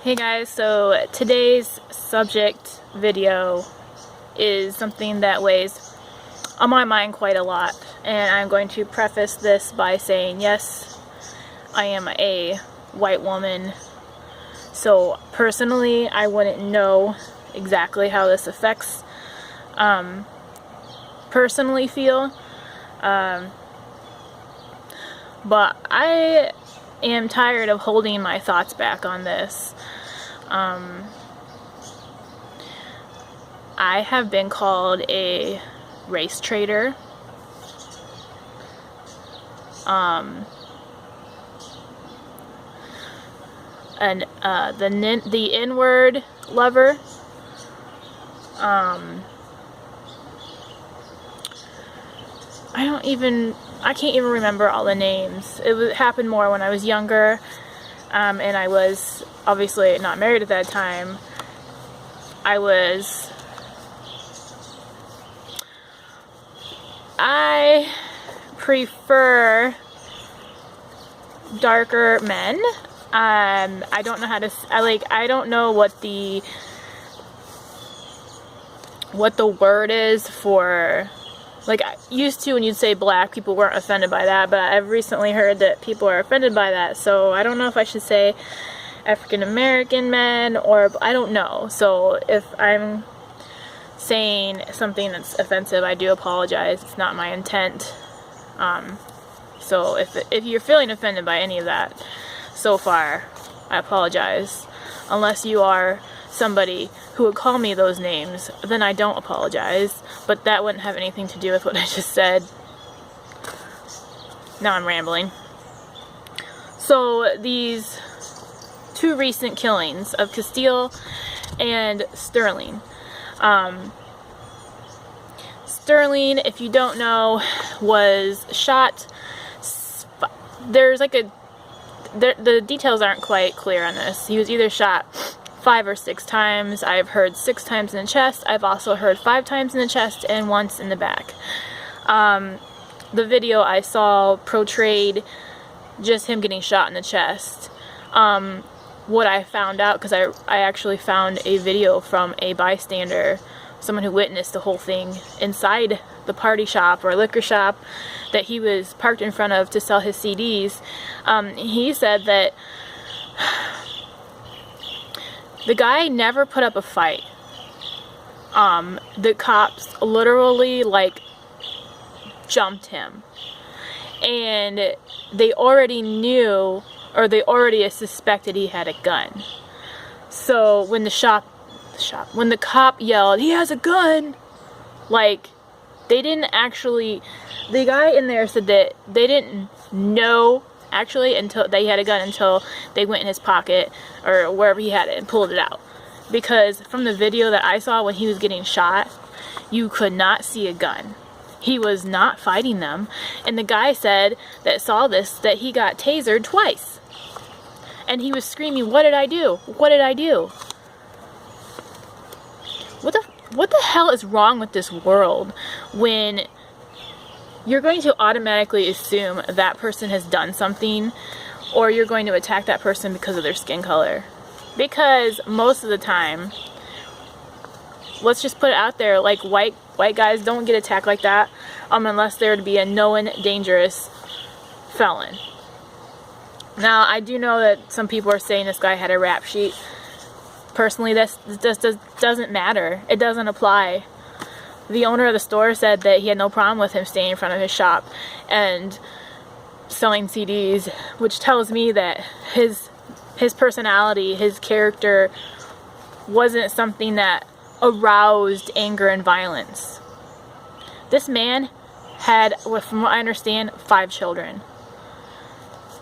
Hey guys, so today's subject video is something that weighs on my mind quite a lot, and I'm going to preface this by saying yes, I am a white woman, so personally I wouldn't know exactly how this affects personally feel, but I am tired of holding my thoughts back on this. I have been called a race traitor, and the N-word lover, I can't even remember all the names. It happened more when I was younger, and I was obviously not married at that time. I prefer darker men. I don't know how to, I don't know what the word is for, like, I used to when you'd say black, people weren't offended by that, but I've recently heard that people are offended by that, so I don't know if I should say African American men, or I don't know. So if I'm saying something that's offensive, I do apologize. It's not my intent. So if you're feeling offended by any of that so far, I apologize. Unless you are somebody who would call me those names, then I don't apologize, but that wouldn't have anything to do with what I just said. Now I'm rambling. So these two recent killings of Castile and Sterling. Sterling, if you don't know, was shot. There's like the details aren't quite clear on this. He was either shot 5 or 6 times. I've heard 6 times in the chest. I've also heard 5 times in the chest and once in the back. The video I saw portrayed just him getting shot in the chest. What I found out, because I actually found a video from a bystander, someone who witnessed the whole thing inside the party shop or liquor shop that he was parked in front of to sell his CDs. He said that the guy never put up a fight. The cops literally, like, jumped him. And they already knew, or they already suspected he had a gun. So when when the cop yelled, "He has a gun!" like, they didn't actually, the guy in there said that they didn't know actually until they had a gun, until they went in his pocket or wherever he had it and pulled it out. Because from the video that I saw when he was getting shot, you could not see a gun. He was not fighting them. And the guy said that saw this, that he got tasered twice. And he was screaming, "What did I do? What did I do?" What the hell is wrong with this world when you're going to automatically assume that person has done something, or you're going to attack that person because of their skin color? Because most of the time, let's just put it out there, like, white guys don't get attacked like that unless they're to be a known dangerous felon. Now, I do know that some people are saying this guy had a rap sheet. Personally, this doesn't matter. It doesn't apply. The owner of the store said that he had no problem with him staying in front of his shop and selling CDs, which tells me that his personality, his character, wasn't something that aroused anger and violence. This man had, from what I understand, 5 children.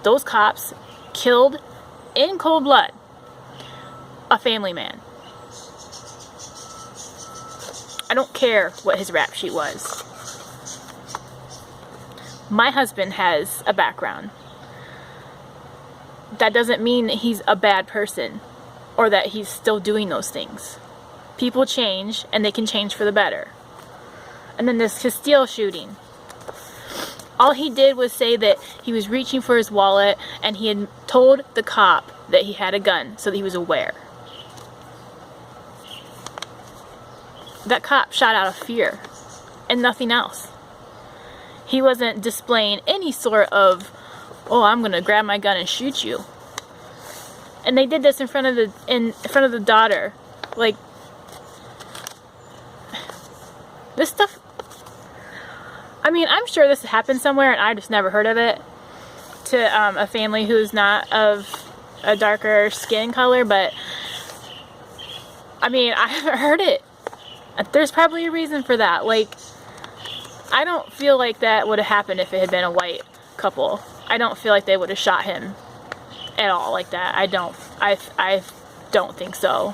Those cops killed in cold blood a family man. I don't care what his rap sheet was. My husband has a background. That doesn't mean that he's a bad person or that he's still doing those things. People change, and they can change for the better. And then this Castile shooting. All he did was say that he was reaching for his wallet, and he had told the cop that he had a gun so that he was aware. That cop shot out of fear and nothing else. He wasn't displaying any sort of, oh, I'm gonna grab my gun and shoot you. And they did this in front of the daughter. Like, this stuff, I mean, I'm sure this happened somewhere and I just never heard of it, to a family who's not of a darker skin color, but I mean, I haven't heard it. There's probably a reason for that. Like, I don't feel like that would have happened if it had been a white couple. I don't feel like they would have shot him at all like that. I don't think so.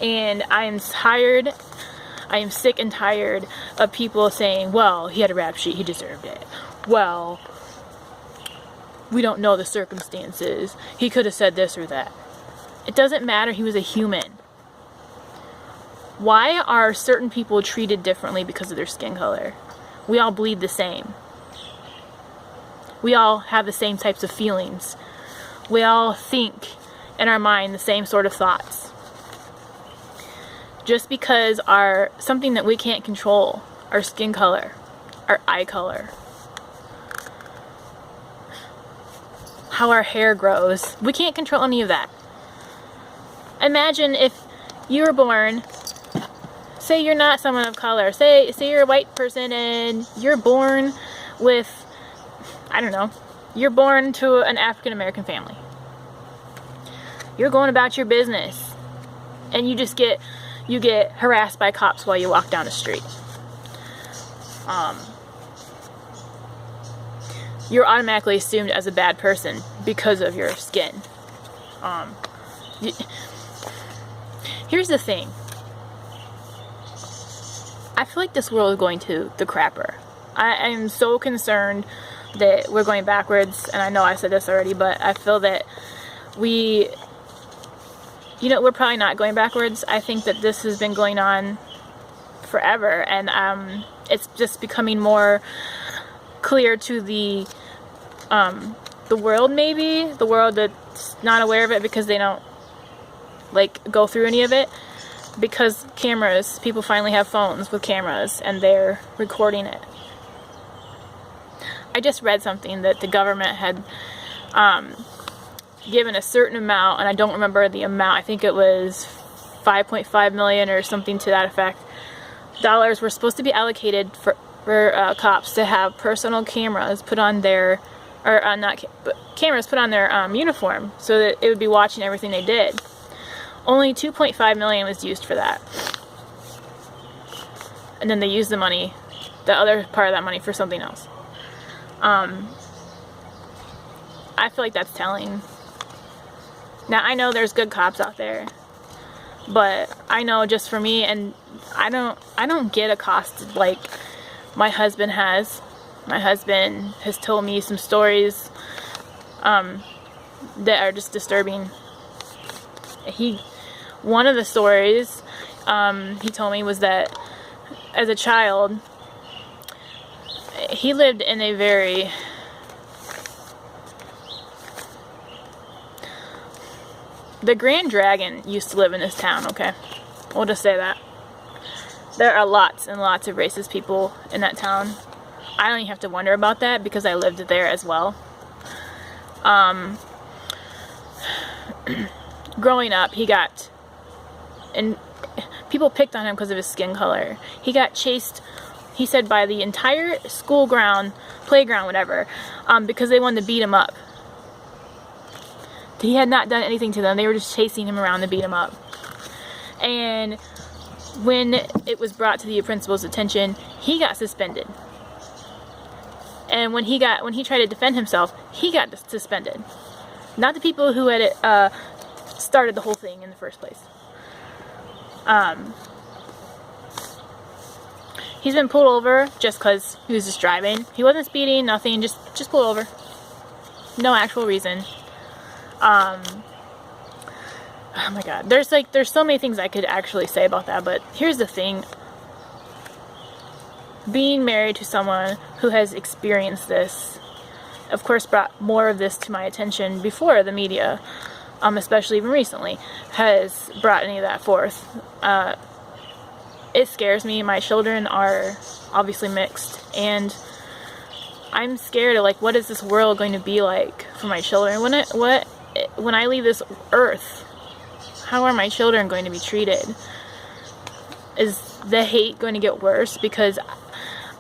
And I am tired. I am sick and tired of people saying, well, he had a rap sheet, he deserved it. Well, we don't know the circumstances. He could have said this or that. It doesn't matter. He was a human. Why are certain people treated differently because of their skin color? We all bleed the same. We all have the same types of feelings. We all think in our mind the same sort of thoughts. Just because something that we can't control, our skin color, our eye color, how our hair grows, we can't control any of that. Imagine if you were born, say you're not someone of color, say you're a white person and you're born with, I don't know, you're born to an African American family. You're going about your business and you get harassed by cops while you walk down the street. You're automatically assumed as a bad person because of your skin. Here's the thing. I feel like this world is going to the crapper. I am so concerned that we're going backwards, and I know I said this already, but I feel that we're probably not going backwards. I think that this has been going on forever, and it's just becoming more clear to the world, maybe the world that's not aware of it because they don't go through any of it, because cameras, people finally have phones with cameras and they're recording it. I just read something that the government had given a certain amount, and I don't remember the amount. I think it was 5.5 million or something to that effect. Dollars were supposed to be allocated for cops to have personal cameras put on their, cameras put on their uniform so that it would be watching everything they did. Only 2.5 million was used for that. And then they used the money, the other part of that money, for something else. I feel like that's telling. Now, I know there's good cops out there, but I know just for me, and I don't get accosted like my husband has. My husband has told me some stories that are just disturbing. One of the stories he told me was that as a child, he lived in a very the Grand Dragon used to live in this town, okay? We'll just say that. There are lots and lots of racist people in that town. I don't even have to wonder about that because I lived there as well. Growing up, and people picked on him because of his skin color. He got chased, he said, by the entire school ground, playground, whatever, because they wanted to beat him up. He had not done anything to them. They were just chasing him around to beat him up. And when it was brought to the principal's attention, he got suspended. And when he tried to defend himself, he got suspended. Not the people who had started the whole thing in the first place. He's been pulled over just because he was just driving. He wasn't speeding, nothing, just pulled over. No actual reason. Oh my god, there's so many things I could actually say about that, but here's the thing. Being married to someone who has experienced this, of course, brought more of this to my attention before the media especially even recently, has brought any of that forth. It scares me. My children are obviously mixed, and I'm scared of, like, what is this world going to be like for my children? When I leave this earth, how are my children going to be treated? Is the hate going to get worse? Because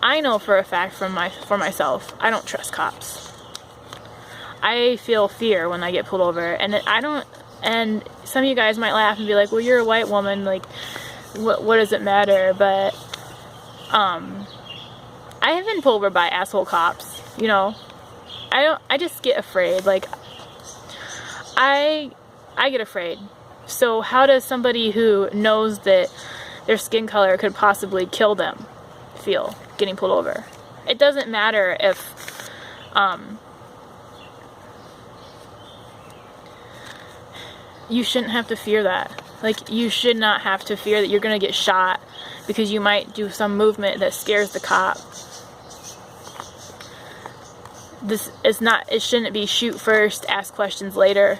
I know for a fact for myself, I don't trust cops. I feel fear when I get pulled over, and and some of you guys might laugh and be like, well, you're a white woman, like, what does it matter? But I have been pulled over by asshole cops, you know. I just get afraid. Like, I get afraid. So how does somebody who knows that their skin color could possibly kill them feel getting pulled over? It doesn't matter if you shouldn't have to fear that. Like, you should not have to fear that you're gonna get shot because you might do some movement that scares the cop. It shouldn't be shoot first, ask questions later.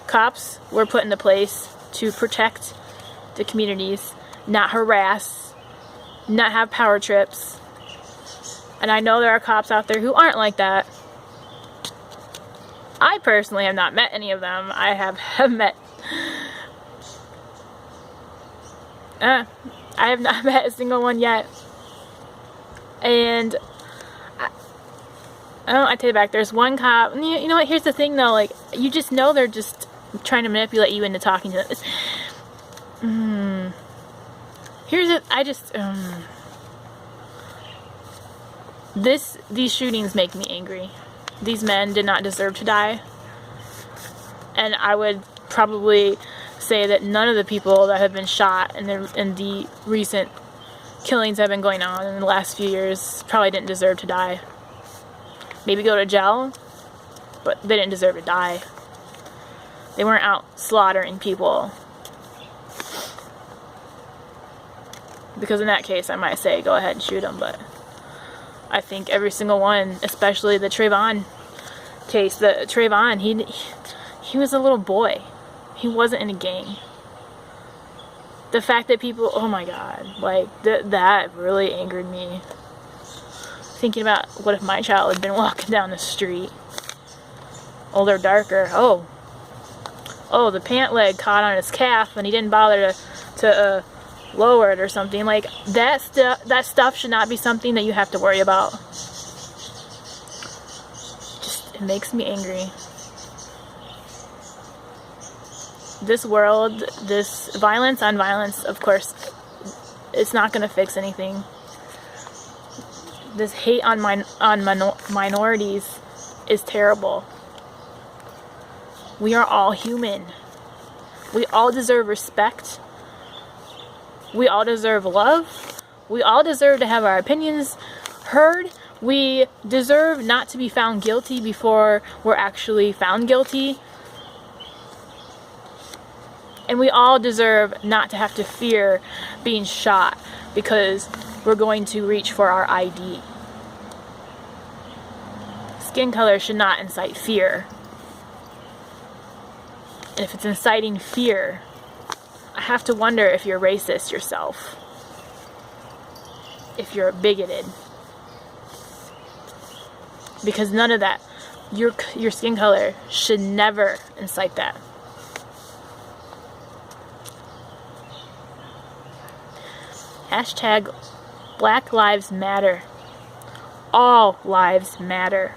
Cops were put into place to protect the communities, not harass, not have power trips. And I know there are cops out there who aren't like that. I personally have not met any of them. I have met I have not met a single one yet. And I take it back. There's one cop. You know what? Here's the thing, though. Like, you just know they're just trying to manipulate you into talking to them. Here's it. These shootings make me angry. These men did not deserve to die. And I would probably say that none of the people that have been shot in the recent killings that have been going on in the last few years probably didn't deserve to die. Maybe go to jail, but they didn't deserve to die. They weren't out slaughtering people. Because in that case, I might say, go ahead and shoot them, but I think every single one, especially the Trayvon case, he was a little boy. He wasn't in a gang. The fact that people, oh my God, like, that really angered me. Thinking about, what if my child had been walking down the street? Oh, they're darker. Oh, the pant leg caught on his calf and he didn't bother to lower it or something. Like, that stuff should not be something that you have to worry about. It makes me angry. This world, this violence on violence, of course, it's not going to fix anything. This hate on minorities is terrible. We are all human. We all deserve respect. We all deserve love. We all deserve to have our opinions heard. We deserve not to be found guilty before we're actually found guilty. And we all deserve not to have to fear being shot because we're going to reach for our ID. Skin color should not incite fear. And if it's inciting fear, I have to wonder if you're racist yourself. If you're bigoted. Because none of that, your skin color should never incite that. Hashtag Black Lives Matter. All lives matter.